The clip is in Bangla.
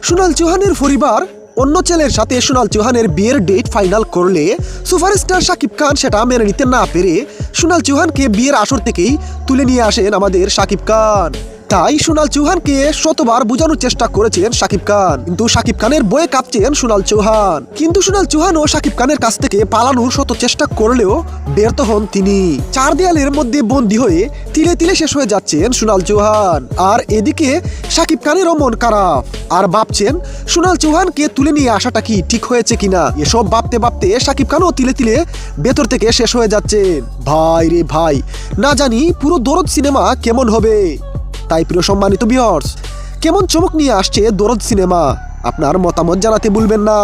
সোনাল চৌহানের পরিবার অন্য ছেলের সাথে সোনাল চৌহানের বিয়ের ডেট ফাইনাল করলে সুপারস্টার শাকিব খান সেটা মেনে নিতে না পেরে সোনাল চৌহানকে বিয়ের আসর থেকেই তুলে নিয়ে আসেন আমাদের শাকিব খান। তাই সোনাল চৌহানকে শতবার বোঝানোর চেষ্টা করেছেন শাকিব খান, কিন্তু শাকিব খানের বয়ে কাঁপছেন সোনাল চৌহান। কিন্তু সোনাল চৌহান ও শাকিব খানের কাছ থেকে পালানোর শত চেষ্টা করলেও ব্যর্থ হন তিনি। চার দেয়ালের মধ্যে বন্দী হয়ে তিলে তিলে শেষ হয়ে যাচ্ছেন সোনাল চৌহান। আর এদিকে শাকিব খানেরও মন খারাপ, আর ভাবছেন সোনাল চৌহানকে তুলে নিয়ে আসাটা কি ঠিক হয়েছে কিনা। এসব ভাবতে ভাবতে শাকিব খানও তিলে তিলে ভেতর থেকে শেষ হয়ে যাচ্ছেন। ভাই রে ভাই, না জানি পুরো দরদ সিনেমা কেমন হবে। তাই প্রিয় সম্মানিত ভিউয়ার্স, কেমন চমক নিয়ে আসছে দরদ সিনেমা, আপনার মতামত জানাতে ভুলবেন না।